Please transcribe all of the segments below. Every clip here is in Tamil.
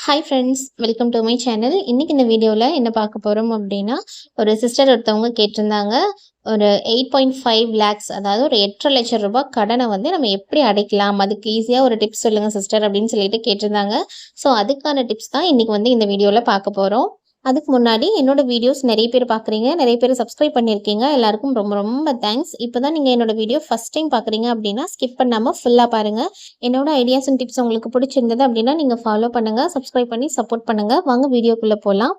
Hi friends, welcome to my channel. இன்னைக்கு இந்த வீடியோவில் என்ன பார்க்க போகிறோம் அப்படின்னா, ஒரு சிஸ்டர் ஒருத்தவங்க கேட்டிருந்தாங்க. ஒரு 8.5 லேக்ஸ், அதாவது ஒரு 8.5 லட்சம் ரூபாய் கடனை வந்து நம்ம எப்படி அடைக்கலாம், அதுக்கு ஈஸியாக ஒரு டிப்ஸ் சொல்லுங்கள் சிஸ்டர் அப்படின்னு சொல்லிட்டு கேட்டிருந்தாங்க. ஸோ அதுக்கான டிப்ஸ் தான் இன்னைக்கு வந்து இந்த வீடியோவில் பார்க்க போகிறோம். அதுக்கு முன்னாடி என்னோட வீடியோஸ் நிறைய பேர் பார்க்குறீங்க, நிறைய பேர் சப்ஸ்கிரைப் பண்ணியிருக்கீங்க. எல்லாருக்கும் ரொம்ப ரொம்ப தேங்க்ஸ். இப்போ தான் நீங்கள் என்னோட வீடியோ ஃபஸ்ட் டைம் பார்க்குறீங்க அப்படின்னா ஸ்கிப் பண்ணாமல் ஃபுல்லாக பாருங்கள். என்னோட ஐடியாஸ் அண்ட் டிப்ஸ் உங்களுக்கு பிடிச்சிருந்தது அப்படின்னா நீங்கள் ஃபாலோ பண்ணுங்கள், சப்ஸ்கிரைப் பண்ணி சப்போர்ட் பண்ணுங்கள். வாங்க வீடியோக்குள்ளே போகலாம்.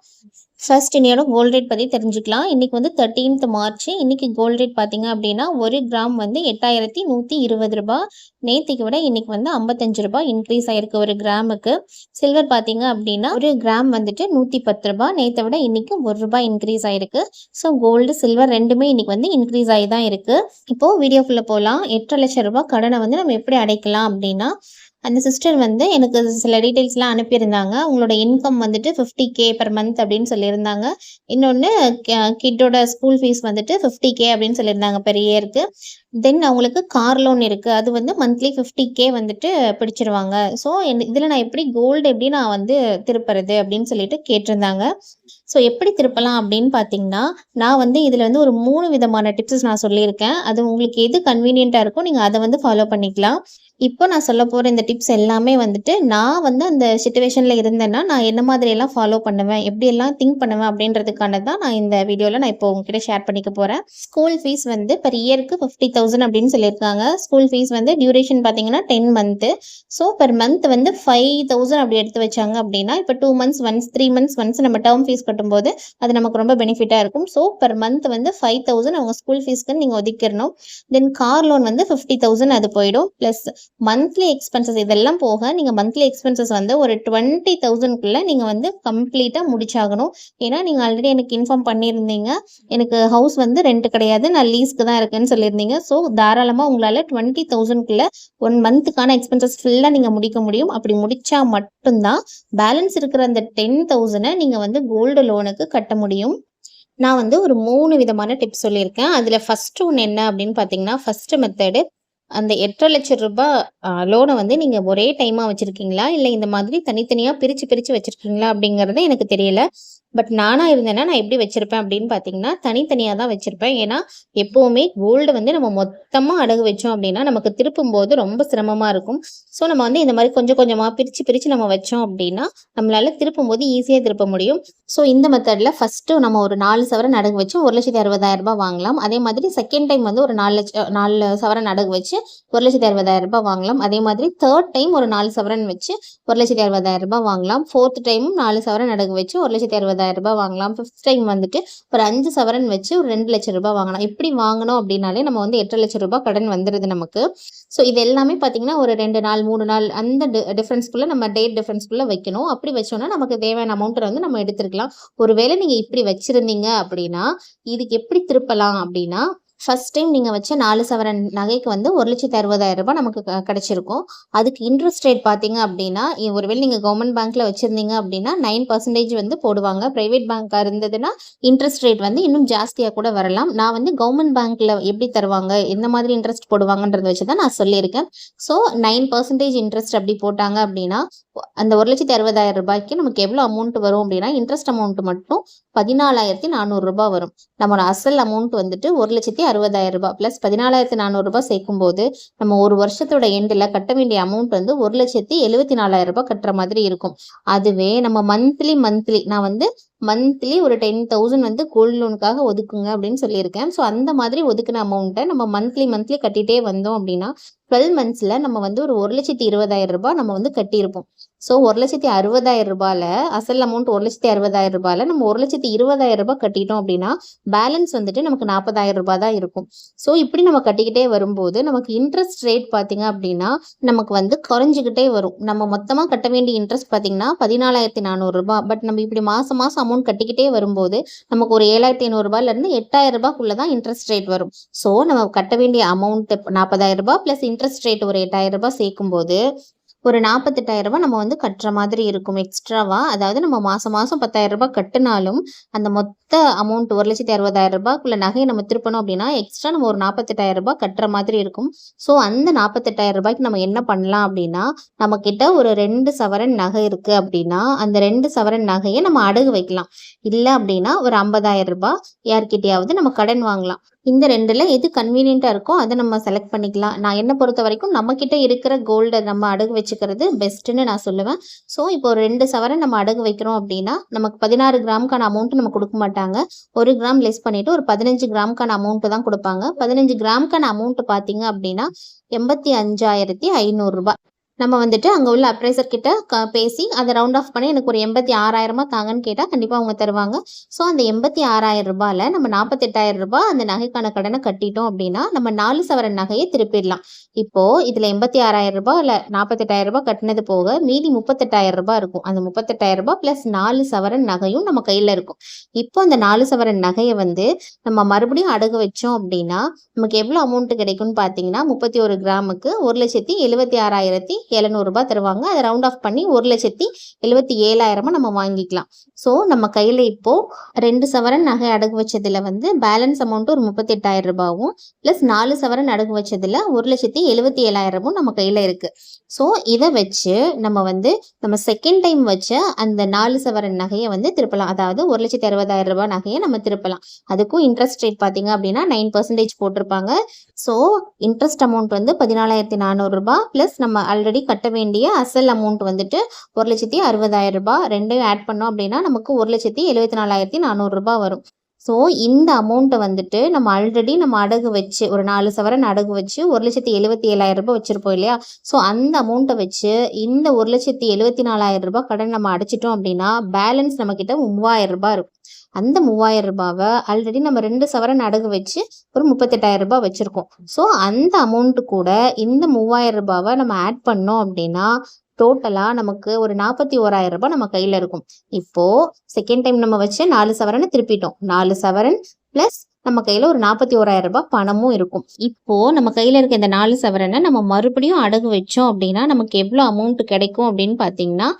ஃபர்ஸ்ட் இன்னையோட கோல்ட் ரேட் பற்றி தெரிஞ்சுக்கலாம். இன்றைக்கி வந்து 13th மார்ச். இன்றைக்கி கோல்ட் ரேட் பார்த்தீங்க அப்படின்னா 1 கிராம் வந்து 8120 ரூபாய். நேற்றுக்கு விட இன்றைக்கி வந்து 55 ரூபாய் இன்க்ரீஸ் ஆகிருக்கு ஒரு கிராமுக்கு. சில்வர் பார்த்தீங்க அப்படின்னா 1 கிராம் வந்துட்டு 110 ரூபாய். நேற்றை விட இன்றைக்கி 1 ரூபாய் இன்க்ரீஸ் ஆகிருக்கு. ஸோ கோல்டு சில்வர் ரெண்டுமே இன்றைக்கி வந்து இன்க்ரீஸ் ஆகி தான் இருக்குது. இப்போது வீடியோக்குள்ளே போகலாம். 8.5 லட்சம் ரூபாய் கடனை வந்து நம்ம எப்படி அடைக்கலாம் அப்படின்னா, அந்த சிஸ்டர் வந்து எனக்கு சில டீட்டெயில்ஸ்லாம் அனுப்பியிருந்தாங்க. உங்களோட இன்கம் வந்துட்டு 50K பெர் மந்த் அப்படின்னு சொல்லியிருந்தாங்க. இன்னொன்று கிட்டோட ஸ்கூல் ஃபீஸ் வந்துட்டு 50K அப்படின்னு சொல்லியிருந்தாங்க பெர் இயருக்கு. தென் அவங்களுக்கு கார் லோன் இருக்குது, அது வந்து மந்த்லி 50K வந்துட்டு பிடிச்சிருவாங்க. ஸோ இதில் நான் எப்படி கோல்டு எப்படி நான் வந்து திருப்புறது அப்படின்னு சொல்லிட்டு கேட்டிருந்தாங்க. ஸோ எப்படி திருப்பலாம் அப்படின்னு பார்த்தீங்கன்னா, நான் வந்து இதில் வந்து ஒரு 3 விதமான டிப்ஸஸ் நான் சொல்லியிருக்கேன். அது உங்களுக்கு எது கன்வீனியண்ட்டாக இருக்கோ நீங்கள் அதை வந்து ஃபாலோ பண்ணிக்கலாம். இப்போ நான் சொல்ல போகிற இந்த டிப்ஸ் எல்லாமே வந்துட்டு நான் வந்து அந்த சிச்சுவேஷனில் இருந்தேன்னா நான் என்ன மாதிரியெல்லாம் ஃபாலோ பண்ணுவேன், எப்படியெல்லாம் திங்க் பண்ணுவேன் அப்படின்றதுக்கான தான் நான் இந்த வீடியோவில் நான் இப்போ உங்ககிட்ட ஷேர் பண்ணிக்க போகிறேன். ஸ்கூல் ஃபீஸ் வந்து பெர் இயருக்கு 50,000 அப்படின்னு சொல்லியிருக்காங்க. ஸ்கூல் ஃபீஸ் வந்து டியூரேஷன் பார்த்தீங்கன்னா 10 மந்த்து. ஸோ பெர் மந்த் வந்து 5,000 அப்படி எடுத்து வச்சாங்க அப்படின்னா, இப்போ 2 months ஒன்ஸ் 3 months ஒன்ஸ் நம்ம டேர்ம் ஃபீஸ் கட்டும்போது அது நமக்கு ரொம்ப பெனிஃபிட்டாக இருக்கும். ஸோ பெர் மந்த் வந்து 5,000 அவங்க ஸ்கூல் ஃபீஸ்க்கு நீங்கள் ஒதுக்கிடணும். தென் கார் லோன் வந்து 50,000 அது போயிடும். ப்ளஸ் மந்த்லி எக்ஸ்பென்சஸ் இதெல்லாம் போக நீங்கள் மந்த்லி எக்ஸ்பென்சஸ் வந்து ஒரு 20,000க்குள்ளே நீங்கள் வந்து கம்ப்ளீட்டாக முடிச்சாகணும். ஏன்னா நீங்கள் ஆல்ரெடி எனக்கு இன்ஃபார்ம் பண்ணியிருந்தீங்க, எனக்கு ஹவுஸ் வந்து ரெண்ட் கிடையாது, நான் லீஸ்க்கு தான் இருக்குன்னு சொல்லியிருந்தீங்க. ஸோ தாராளமாக உங்களால் 20,000க்குள்ளே 1 மந்த்துக்கான எக்ஸ்பென்சஸ் ஃபுல்லாக நீங்கள் முடிக்க முடியும். அப்படி முடித்தா மட்டும்தான் பேலன்ஸ் இருக்கிற அந்த 10,000 நீங்கள் வந்து கோல்டு லோனுக்கு கட்ட முடியும். நான் வந்து ஒரு 3 விதமான டிப்ஸ் சொல்லியிருக்கேன். அதில் ஃபஸ்ட்டு ஒன்று என்ன அப்படின்னு பார்த்தீங்கன்னா, ஃபஸ்ட்டு மெத்தடு, அந்த 8.5 லட்சம் ரூபாய் லோனை வந்து நீங்கள் ஒரே டைமாக வச்சுருக்கீங்களா, இல்லை இந்த மாதிரி தனித்தனியாக பிரித்து வச்சுருக்கீங்களா அப்படிங்கிறது எனக்கு தெரியல. பட் நானாக இருந்தேன்னா நான் எப்படி வச்சுருப்பேன் அப்படின்னு பார்த்தீங்கன்னா, தனித்தனியாக தான் வச்சுருப்பேன். ஏன்னா எப்போவுமே கோல்டு வந்து நம்ம மொத்தமாக அடகு வச்சோம் அப்படின்னா நமக்கு திருப்பும் போது ரொம்ப சிரமமாக இருக்கும். ஸோ நம்ம வந்து இந்த மாதிரி கொஞ்சம் கொஞ்சமாக பிரித்து நம்ம வச்சோம் அப்படின்னா நம்மளால் திருப்பும் போது ஈஸியாக திருப்ப முடியும். ஸோ இந்த மெத்தடில் ஃபஸ்ட்டு நம்ம ஒரு 4 சவரன் அடகு வச்சு 1,60,000 ரூபாய் வாங்கலாம். அதே மாதிரி செகண்ட் டைம் வந்து ஒரு 4 சவரன் அடகு வச்சு 1,60,000 ரூபாய் வாங்கலாம். அதே மாதிரி தேர்ட் டைம் ஒரு 4 சவரன் வச்சு 1,60,000 ரூபாய் வாங்கலாம். ஃபோர்த் டைமும் 4 சவரன் அடகு வச்சு 1,60,000 ரூபாய் வாங்கலாம். ஃபிஃப்த் டைம் வந்துட்டு ஒரு 5 சவரன் வச்சு ஒரு 2 லட்சம் ரூபாய் வாங்கலாம். இப்படி வாங்கணும் அப்படின்னாலே நம்ம வந்து 8 லட்சம் ரூபாய் கடன் வந்துடுது நமக்கு. ஸோ இது எல்லாமே பார்த்தீங்கன்னா ஒரு 2 நாள் 3 நாள் அந்த டிஃப்ரென்ஸ்குள்ளே நம்ம டேட் டிஃப்ரென்ஸ்குள்ளே வைக்கணும். அப்படி வச்சோன்னா நமக்கு தேவையான அமௌண்ட்டை வந்து நம்ம எடுத்துருக்கலாம். ஒருவேளை நீங்கள் இப்படி வச்சுருந்தீங்க அப்படின்னா இதுக்கு எப்படி திருப்பலாம் அப்படின்னா, ஃபஸ்ட் டைம் நீங்கள் வச்ச 4 சவரன் நகைக்கு வந்து 1,60,000 ரூபாய் நமக்கு கிடச்சிருக்கும். அதுக்கு இன்ட்ரெஸ்ட் ரேட் பார்த்தீங்க அப்படின்னா, ஒருவேளை நீங்கள் கவர்மெண்ட் பேங்க்கில் வச்சுருந்தீங்க அப்படின்னா 9% வந்து போடுவாங்க. ப்ரைவேட் பேங்க்காக இருந்ததுன்னா இன்ட்ரெஸ்ட் ரேட் வந்து இன்னும் ஜாஸ்தியாக கூட வரலாம். நான் வந்து கவர்மெண்ட் பேங்க்கில் எப்படி தருவாங்க, எந்த மாதிரி இன்ட்ரெஸ்ட் போடுவாங்கன்றதை வச்சு தான் நான் சொல்லியிருக்கேன். ஸோ 9% இன்ட்ரெஸ்ட் அப்படி போட்டாங்க அப்படின்னா அந்த 1,60,000 ரூபாய்க்கு நமக்கு எவ்வளோ அமௌண்ட் வரும் அப்படின்னா, இன்ட்ரெஸ்ட் அமௌண்ட் மட்டும் 14,400 ரூபாய் வரும். நம்மளோட அசல் அமௌண்ட் வந்துட்டு 1,60,000 ரூபாய் ப்ளஸ் 14,400 ரூபாய் சேர்க்கும்போது நம்ம ஒரு வருஷத்தோட எண்டில் கட்ட வேண்டிய அமௌண்ட் வந்து 1,74,000 ரூபாய் கட்டுற மாதிரி இருக்கும். அதுவே நம்ம மந்த்லி நான் வந்து மந்த்லி ஒரு 10,000 வந்து கோல்டு லோனுக்காக ஒதுக்குங்க அப்படின்னு சொல்லியிருக்கேன். ஸோ அந்த மாதிரி ஒதுக்குன அமௌண்ட்டை நம்ம மந்த்லி கட்டிகிட்டே வந்தோம் அப்படின்னா 12 மந்த்ஸில் நம்ம வந்து ஒரு 1,20,000 ரூபாய் நம்ம வந்து கட்டியிருப்போம். ஸோ 1,60,000 ரூபாயில் அசல் அமௌண்ட் 1,60,000 ரூபாயில் நம்ம 1,20,000 ரூபாய் கட்டிட்டோம் அப்படின்னா பேலன்ஸ் வந்துட்டு நமக்கு 40,000 ரூபாய் தான் இருக்கும். ஸோ இப்படி நம்ம கட்டிக்கிட்டே வரும்போது நமக்கு இன்ட்ரெஸ்ட் ரேட் பார்த்தீங்க அப்படின்னா நமக்கு வந்து குறைஞ்சிக்கிட்டே வரும். நம்ம மொத்தமாக கட்ட வேண்டிய இன்ட்ரெஸ்ட் பார்த்தீங்கன்னா 14,400 ரூபாய். பட் நம்ம இப்படி மாதம் அமௌண்ட் கட்டிக்கிட்டே வரும்போது நமக்கு ஒரு 7,500 ரூபாயிலேருந்து 8,000 ரூபாய்க்குள்ளே தான் இன்ட்ரெஸ்ட் ரேட் வரும். ஸோ நம்ம கட்ட வேண்டிய அமௌண்ட் 40,000 ரூபாய் ப்ளஸ் இன்ட்ரெஸ்ட் ரேட் ஒரு 8,000 ரூபாய் சேர்க்கும்போது ஒரு 48,000 நம்ம வந்து கட்டுற மாதிரி இருக்கும் எக்ஸ்ட்ராவா. அதாவது நம்ம மாசம் மாசம் 10,000 கட்டுனாலும், அந்த மொத்த அமௌண்ட் 1,60,000க்குள்ள நகைய நம்ம திருப்பணும் அப்படின்னா, எக்ஸ்ட்ரா நம்ம ஒரு 48,000 கட்டுற மாதிரி இருக்கும். ஸோ அந்த 48,000க்கு நம்ம என்ன பண்ணலாம் அப்படின்னா, நம்மகிட்ட ஒரு 2 சவரன் நகை இருக்கு அப்படின்னா, அந்த 2 சவரன் நகைய நம்ம அடகு வைக்கலாம். இல்ல அப்படின்னா ஒரு 50,000 யார்கிட்டயாவது நம்ம கடன் வாங்கலாம். இந்த 2ல எது கன்வீனியன்ட்டா இருக்கோ அத நம்ம செலக்ட் பண்ணிக்கலாம். நான் என்ன பொறுத்தவரைக்கும் நம்மகிட்ட இருக்கிற கோல்ட நம்ம அடகு வச்சுக்கிறது பெஸ்ட்டுன்னு நான் சொல்லுவேன். ஸோ இப்போ ஒரு 2 சவரன் நம்ம அடகு வைக்கிறோம் அப்படின்னா, நமக்கு 16 கிராமுக்கான அமௌண்ட் நம்ம குடுக்க மாட்டாங்க. 1 கிராம் லெஸ் பண்ணிட்டு ஒரு 15 கிராமுக்கான அமௌண்ட் தான் குடுப்பாங்க. 15 கிராமுக்கான அமௌண்ட் பார்த்தீங்க அப்படின்னா, ரூ. 85,500. நம்ம வந்துட்டு அங்க உள்ள அப்ரைசர் கிட்ட பேசி அத ரவுண்ட் ஆஃப் பண்ணி எனக்கு ஒரு 86,000 தாங்கன்னு கேட்டா கண்டிப்பா அவங்க தருவாங்க. ஸோ அந்த ரூ. 86,000ல நம்ம ரூ. 48,000 அந்த நகைக்கான கடன கட்டிட்டோம் அப்படின்னா, நம்ம 4 சவரன் நகைய திருப்பிடலாம். இப்போ இதுல ரூ. 86,000 இல்ல ரூ. 48,000 கட்டினது போக மீதி ரூ. 38,000 இருக்கும். அந்த ரூ. 38,000 பிளஸ் 4 சவரன் நகையும் நம்ம கையில இருக்கும். இப்போ அந்த 4 சவரன் நகைய வந்து நம்ம மறுபடியும் அடகு வச்சோம் அப்படின்னா, நமக்கு எவ்வளோ அமௌண்ட் கிடைக்கும்னு பார்த்தீங்கன்னா, 31 கிராமுக்கு 1,76,700 தருவாங்க. அத ரவுண்ட் ஆஃப் பண்ணி 1,77,000 நம்ம வாங்கிக்கலாம். ஸோ நம்ம கையில இப்போ 2 சவரன் நகை அடகு வச்சதுல வந்து பேலன்ஸ் அமௌண்ட் ஒரு 38,000 பிளஸ் 4 சவரன் அடகு வச்சதுல 1,77,000 நம்ம கையில இருக்கு. ஸோ இத வச்சு நம்ம வந்து நம்ம செகண்ட் டைம் வச்ச அந்த 4 சவரன் நகைய வந்து திருப்பலாம். அதாவது 1,60,000 நகைய நம்ம திருப்பலாம். அதுக்கும் இன்ட்ரெஸ்ட் ரேட் பார்த்தீங்க அப்படின்னா 9% போட்டிருப்பாங்க. ஸோ இன்ட்ரெஸ்ட் அமௌண்ட் வந்து 14,400 பிளஸ் நம்ம ஆல்ரெடி கட்ட வேண்டிய அசல் அமௌண்ட் வந்துட்டு 1,60,000 ரெண்டையும் ஆட் பண்ணோம் அப்படின்னா நமக்கு 1,74,400 வரும். ஸோ இந்த அமௌண்ட்டை வந்துட்டு நம்ம ஆல்ரெடி நம்ம அடகு வச்சு ஒரு 4 சவரன் அடகு வச்சு 1,77,000 வச்சிருப்போம் இல்லையா? ஸோ அந்த அமௌண்ட்டை வச்சு இந்த 1,74,000 கடன் நம்ம அடைச்சிட்டோம் அப்படின்னா பேலன்ஸ் நம்மக்கிட்ட 3,000 இருக்கும். அந்த 3,000 ஆல்ரெடி நம்ம 2 சவரன் அடகு வச்சு ஒரு 38,000 வச்சிருக்கோம். ஸோ அந்த அமௌண்ட் கூட இந்த 3,000 நம்ம ஆட் பண்ணோம் அப்படின்னா டோட்டலா நமக்கு ஒரு 41,000 நம்ம கையில இருக்கும். இப்போ செகண்ட் டைம் நம்ம வச்சு 4 சவரனை திருப்பிட்டோம். 4 சவரன் பிளஸ் நம்ம கையில ஒரு 41,000 பணமும் இருக்கும். இப்போ நம்ம கையில இருக்க இந்த 4 சவரனை நம்ம மறுபடியும் அடகு வச்சோம் அப்படின்னா நமக்கு எவ்வளோ அமௌண்ட் கிடைக்கும் அப்படின்னு பார்த்தீங்கன்னா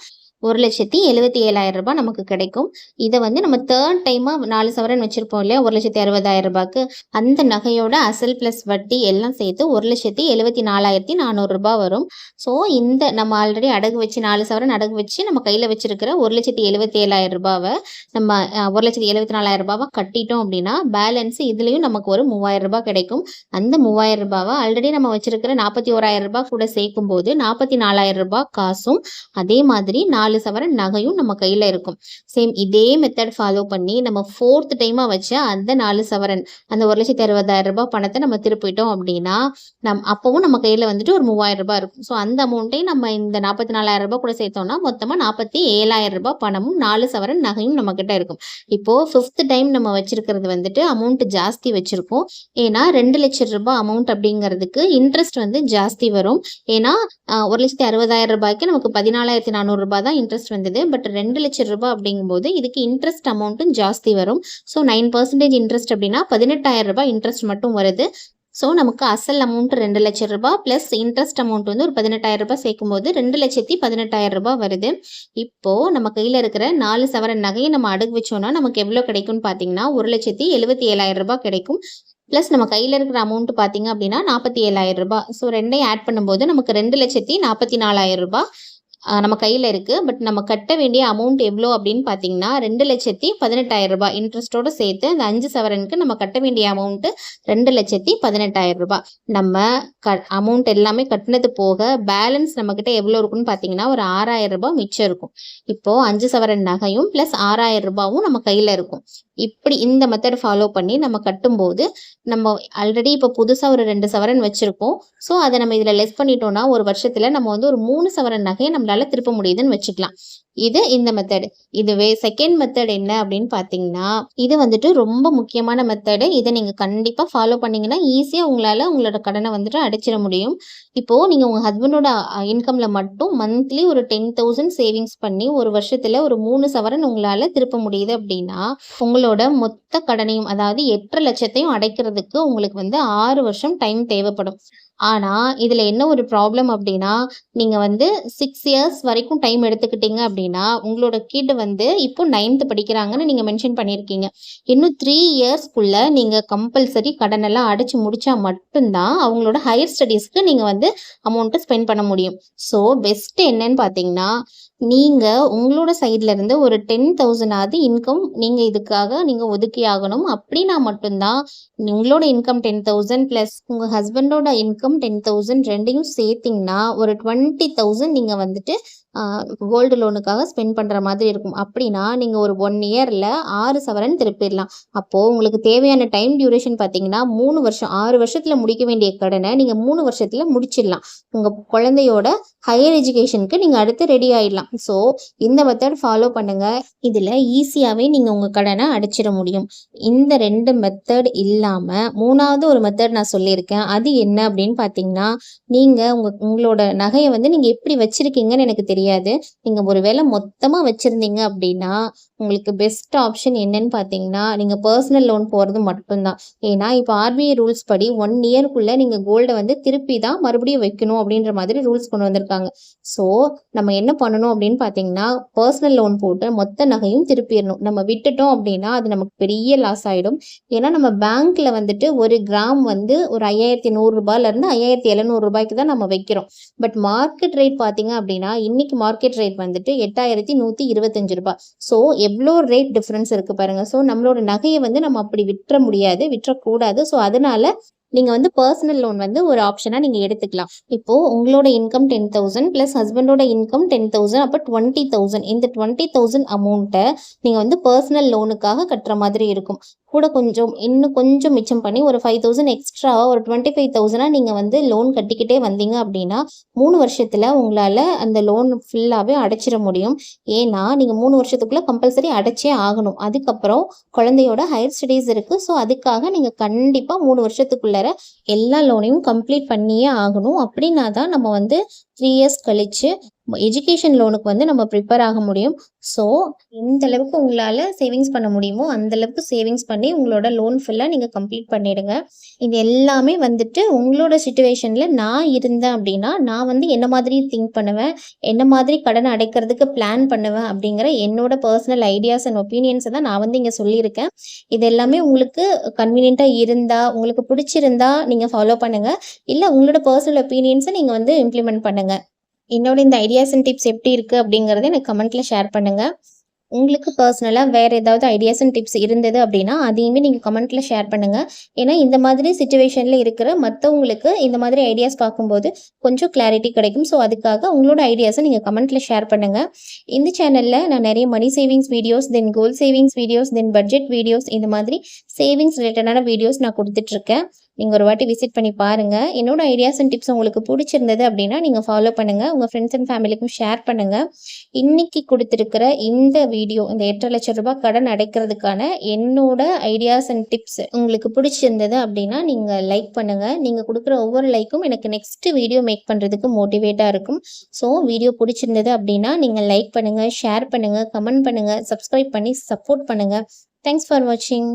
1,77,000 நமக்கு கிடைக்கும். இதை வந்து நம்ம தேர்ட் டைமா 4 சவரன் வச்சிருப்போம் இல்லையா 1,60,000 அந்த நகையோட அசல் பிளஸ் வட்டி எல்லாம் சேர்த்து 1,74,400 வரும். ஸோ இந்த நம்ம ஆல்ரெடி அடகு வச்சு 4 சவரன் அடகு வச்சு நம்ம கையில வச்சிருக்கிற 1,77,000 நம்ம 1,74,000 கட்டிட்டோம் அப்படின்னா பேலன்ஸ் இதுலயும் நமக்கு ஒரு 3,000 கிடைக்கும். அந்த 3,000 ஆல்ரெடி நம்ம வச்சிருக்கிற 41,000 கூட சேர்க்கும் போது 44,000 காசும் அதே மாதிரி 4 சவரன் நகையும் நம்ம கையில இருக்கும். சேம் இதே மெத்தட் ஃபாலோ பண்ணி நம்ம ஃபோர்த் டைமா வச்ச அந்த 4 சவரன் அந்த 1,60,000 பணத்தை நம்ம திருப்பிட்டோம் அப்படின்னா அப்பவும் நம்ம கையில வந்துட்டு ஒரு 3,000 இருக்கும். ஸோ அந்த அமௌண்ட்டை நம்ம இந்த 44,000 கூட சேர்த்தோம்னா மொத்தமா 47,000 பணமும் 4 சவரன் நகையும் நம்ம கிட்ட இருக்கும். இப்போ 5th டைம் நம்ம வச்சிருக்கிறது வந்துட்டு அமௌண்ட் ஜாஸ்தி வச்சிருக்கோம். ஏன்னா 2 லட்சம் ரூபாய் அமௌண்ட் அப்படிங்கிறதுக்கு இன்ட்ரெஸ்ட் வந்து ஜாஸ்தி வரும். ஏன்னா 1,60,000 நமக்கு 14,400 தான் இன்ட்ரெஸ்ட் வந்தது. பட் 2 லட்சம் ரூபாய் அப்படிங்கும்போது இதுக்கு இன்ட்ரெஸ்ட் அமௌண்ட்டும் ஜாஸ்தி வரும். ஸோ 9% இன்ட்ரெஸ்ட் அப்படின்னா 18,000 இன்ட்ரெஸ்ட் மட்டும் வருது. ஸோ நமக்கு அசல் அமௌண்ட் 2 லட்சம் ரூபாய் பிளஸ் இன்ட்ரெஸ்ட் அமௌண்ட் வந்து ஒரு 18,000 சேர்க்கும் போது 2,18,000 வருது. இப்போ நம்ம கையில இருக்கிற 4 சவரன் நகையை நம்ம அடகு வச்சோம்னா நமக்கு எவ்வளோ கிடைக்கும்னு பார்த்தீங்கன்னா 1,77,000 கிடைக்கும். பிளஸ் நம்ம கையில இருக்கிற அமௌண்ட் பார்த்தீங்க அப்படின்னா 47,000. ஸோ ரெண்டையும் ஆட் பண்ணும்போது நமக்கு 2,44,000 நம்ம கையில இருக்கு. பட் நம்ம கட்ட வேண்டிய அமௌண்ட் எவ்வளோ அப்படின்னு பார்த்தீங்கன்னா 2,18,000 இன்ட்ரெஸ்டோட சேர்த்து அந்த 5 சவரனுக்கு நம்ம கட்ட வேண்டிய அமௌண்ட் 2,18,000. நம்ம அமௌண்ட் எல்லாமே கட்டினது போக பேலன்ஸ் நம்ம கிட்ட எவ்வளோ இருக்குன்னு பார்த்தீங்கன்னா ஒரு 6,000 மிச்சம் இருக்கும். இப்போ 5 சவரன் நகையும் பிளஸ் 6,000 நம்ம கையில இருக்கும். இப்படி இந்த மெத்தட் ஃபாலோ பண்ணி நம்ம கட்டும்போது நம்ம ஆல்ரெடி இப்போ புதுசாக ஒரு 2 சவரன் வச்சிருக்கோம். ஸோ அதை நம்ம இதில் லெஸ் பண்ணிட்டோம்னா ஒரு வருஷத்துல நம்ம வந்து ஒரு 3 சவரன் நகையை நம்மளால திருப்ப முடியுதுன்னு வச்சுக்கலாம். இது இந்த மெத்தட். இதுவே செகண்ட் மெத்தட் என்ன அப்படின்னு பார்த்தீங்கன்னா, இது வந்துட்டு ரொம்ப முக்கியமான மெத்தடு. இத நீங்க கண்டிப்பா ஃபாலோ பண்ணீங்கன்னா, ஈஸியா உங்களால உங்களோட கடன வந்துட்டு அடைச்சிட முடியும். இப்போ நீங்க உங்க ஹஸ்பண்டோட இன்கம்ல மட்டும் மந்த்லி ஒரு 10,000 சேவிங்ஸ் பண்ணி, ஒரு வருஷத்துல ஒரு 3 சவரன் உங்களால திருப்ப முடியுது அப்படின்னா, உங்களோட மொத்த கடனையும் அதாவது 8,50,000த்தையும் அடைக்கிறதுக்கு உங்களுக்கு வந்து 6 வருஷம் டைம் தேவைப்படும். ஆனா, இதுல என்ன ஒரு ப்ராப்ளம் அப்டின்னா, நீங்க வந்து 6 இயர்ஸ் வரைக்கும் டைம் எடுத்துக்கிட்டீங்க அப்டின்னா, உங்களோட கிட் வந்து இப்போ 9த் படிக்கிறாங்கன்னு நீங்க மென்ஷன் பண்ணியிருக்கீங்க. இன்னும் 3 இயர்ஸ்க்குள்ள நீங்க கம்பல்சரி கடனெல்லாம் அடைச்சு முடிச்சா மட்டும் தான், அவங்களோட ஹையர் ஸ்டடீஸ்க்கு நீங்க வந்து அமௌண்ட்ட ஸ்பெண்ட் பண்ண முடியும். ஸோ, பெஸ்ட் என்னன்னு பார்த்தீங்கன்னா, நீங்க உங்களோட சைட்ல இருந்து ஒரு 10,000ஆவது இன்கம் நீங்க இதுக்காக நீங்க ஒதுக்கி ஆகணும். அப்டின்னா மட்டும் தான் உங்களோட இன்கம் 10,000 பிளஸ் உங்க ஹஸ்பண்டோட இன்கம் 10,000 2யும் சேர்த்தீங்கன்னா, ஒரு 20,000 நீங்க வந்துட்டு கோல்டு லோனுக்காக ஸ்பெண்ட் பண்ற மாதிரி இருக்கும். அப்படின்னா, நீங்க ஒரு 1 இயர்ல 6 சவரன் திருப்பிடலாம். அப்போ உங்களுக்கு தேவையான டைம் டியூரேஷன் பார்த்தீங்கன்னா, 3 வருஷம். 6 வருஷத்துல முடிக்க வேண்டிய கடன நீங்க 3 வருஷத்துல முடிச்சிடலாம். உங்க குழந்தையோட ஹையர் எஜுகேஷனுக்கு நீங்க அடுத்து ரெடி ஆயிடலாம். ஸோ, இந்த மெத்தட் ஃபாலோ பண்ணுங்க. இதுல ஈஸியாவே நீங்க உங்க கடன அடைச்சிட முடியும். இந்த 2 மெத்தட் இல்லாம 3வது ஒரு மெத்தட் நான் சொல்லியிருக்கேன். அது என்ன அப்படின்னு பார்த்தீங்கன்னா, நீங்க உங்களோட நகைய வந்து நீங்க எப்படி வச்சிருக்கீங்கன்னு எனக்கு தெரியாது. நீங்க ஒரு வேள மொத்தமா வச்சிருந்தீங்க அப்படின்னா, உங்களுக்கு பெஸ்ட் ஆப்ஷன் என்னன்னு பார்த்தீங்கன்னா, நீங்க பெர்சனல் லோன் போறது மட்டும் தான். ஏன்னா, இப்ப ஆர்பிஐ ரூல்ஸ் படி 1 இயர்க்குள்ள நீங்க கோல்ட வந்து திருப்பி தான் மறுபடியும் வைக்கணும் அப்படின்ற மாதிரி ரூல்ஸ் கொண்டு வந்திருக்காங்க. ஸோ, நம்ம என்ன பண்ணணும் அப்படின்னு பார்த்தீங்கன்னா, பெர்சனல் லோன் போட்டு மொத்த நகையும் திருப்பிறணும். நம்ம விட்டுட்டோம் அப்படின்னா, அது நமக்கு பெரிய லாஸ் ஆயிடும். ஏன்னா, நம்ம பேங்க்ல வந்துட்டு 1 கிராம் வந்து ஒரு ரூ. 5,100லேருந்து ரூ. 5,700 தான் நம்ம வைக்கிறோம். பட் மார்க்கெட் ரேட் பார்த்தீங்க அப்படின்னா, இன்னைக்கு மார்க்கெட் ரேட் வந்துட்டு ரூ. 8,125. ஸோ, எவ்வளோ ரேட் டிஃபரன்ஸ் இருக்கு பாருங்க. ஸோ, நம்மளோட நகைய வந்து நம்ம அப்படி விட்டுற முடியாது, விட்டுறக்கூடாது. ஸோ, அதனால நீங்க வந்து பெர்சனல் லோன் வந்து ஒரு ஆப்ஷனா நீங்க எடுத்துக்கலாம். இப்போ உங்களோட இன்கம் 10,000 பிளஸ் ஹஸ்பண்டோட இன்கம் 10,000 அப்ப 20,000. இந்த 20,000 அமௌண்ட்ட நீங்க வந்து பெர்சனல் லோனுக்காக கட்டுற மாதிரி இருக்கும். கூட இன்னும் கொஞ்சம் மிச்சம் பண்ணி ஒரு 5,000 எக்ஸ்ட்ராவா ஒரு 25,000 நீங்க வந்து லோன் கட்டிக்கிட்டே வந்தீங்க அப்படின்னா, 3 வருஷத்துல உங்களால அந்த லோன் ஃபுல்லாவே அடைச்சிட முடியும். ஏன்னா, நீங்க 3 வருஷத்துக்குள்ள கம்பல்சரி அடைச்சே ஆகணும். அதுக்கப்புறம் குழந்தையோட ஹையர் ஸ்டடீஸ் இருக்கு. ஸோ, அதுக்காக நீங்க கண்டிப்பா 3 வருஷத்துக்குள்ளார எல்லா லோனையும் கம்ப்ளீட் பண்ணியே ஆகணும். அப்படின்னா தான் நம்ம வந்து 3 இயர்ஸ் கழிச்சு எஜுகேஷன் லோனுக்கு வந்து நம்ம ப்ரிப்பேர் ஆக முடியும். ஸோ, எந்த அளவுக்கு உங்களால சேவிங்ஸ் பண்ண முடியுமோ, அந்த அளவுக்கு சேவிங்ஸ் பண்ணி உங்களோட லோன் ஃபுல்லா நீங்க கம்ப்ளீட் பண்ணிடுங்க. இது எல்லாமே வந்துட்டு உங்களோட சிச்சுவேஷன்ல நான் இருந்தேன் அப்படின்னா, நான் வந்து என்ன மாதிரி திங்க் பண்ணுவேன், என்ன மாதிரி கடன அடைக்கிறதுக்கு பிளான் பண்ணுவேன் அப்படிங்கிற என்னோட பர்சனல் ஐடியாஸ் அண்ட் ஒப்பீனியன்ஸ தான் நான் வந்து இங்க சொல்லியிருக்கேன். இது எல்லாமே உங்களுக்கு கன்வீனியன்ட்டா இருந்தா, உங்களுக்கு பிடிச்சிருந்தா நீங்க ஃபாலோ பண்ணுங்க. இல்ல உங்களோட பர்சனல் ஒப்பீனியன்ஸ நீங்க வந்து இம்ப்ளிமெண்ட் பண்ணுங்க. என்னோட இந்த ஐடியாஸ் அண்ட் டிப்ஸ் எப்படி இருக்கு அப்படிங்கிறத எனக்கு கமெண்ட்ல ஷேர் பண்ணுங்க. உங்களுக்கு பர்சனலா வேற ஏதாவது ஐடியாஸ் அண்ட் டிப்ஸ் இருந்தது அப்படின்னா, அதையுமே நீங்க கமெண்ட்ல ஷேர் பண்ணுங்க. ஏன்னா, இந்த மாதிரி சிச்சுவேஷன்ல இருக்கிற மத்தவங்களுக்கு இந்த மாதிரி ஐடியாஸ் பார்க்கும்போது கொஞ்சம் கிளாரிட்டி கிடைக்கும். ஸோ, அதுக்காக உங்களோட ஐடியாஸ நீங்க கமெண்ட்ல ஷேர் பண்ணுங்க. இந்த சேனல்ல நான் நிறைய money savings videos, then goal savings videos, then budget videos இந்த மாதிரி சேவிங்ஸ் ரிலேட்டடான வீடியோஸ் நான் குடுத்துட்ருக்கேன். நீங்க ஒரு வாட்டி விசிட் பண்ணி பாருங்க. என்னோட ஐடியாஸ் அண்ட் டிப்ஸ் உங்களுக்கு பிடிச்சிருந்தது அப்படின்னா, நீங்க ஃபாலோ பண்ணுங்க. உங்க ஃப்ரெண்ட்ஸ் அண்ட் ஃபேமிலிக்கும் ஷேர் பண்ணுங்க. இன்னைக்கு குடுத்திருக்கிற இந்த வீடியோ, இந்த ரூ. 8,00,000 கடன் அடைக்கிறதுக்கான என்னோட ஐடியாஸ் அண்ட் டிப்ஸ் உங்களுக்கு பிடிச்சிருந்தது அப்படின்னா, நீங்க லைக் பண்ணுங்க. நீங்க குடுக்குற ஒவ்வொரு லைக்கும் எனக்கு நெக்ஸ்ட் வீடியோ மேக் பண்றதுக்கு மோட்டிவேட்டா இருக்கும். ஸோ, வீடியோ பிடிச்சிருந்தது அப்படின்னா, நீங்க லைக் பண்ணுங்க, ஷேர் பண்ணுங்க, கமெண்ட் பண்ணுங்க, சப்ஸ்கிரைப் பண்ணி சப்போர்ட் பண்ணுங்க. தேங்க்ஸ் ஃபார் வாட்சிங்.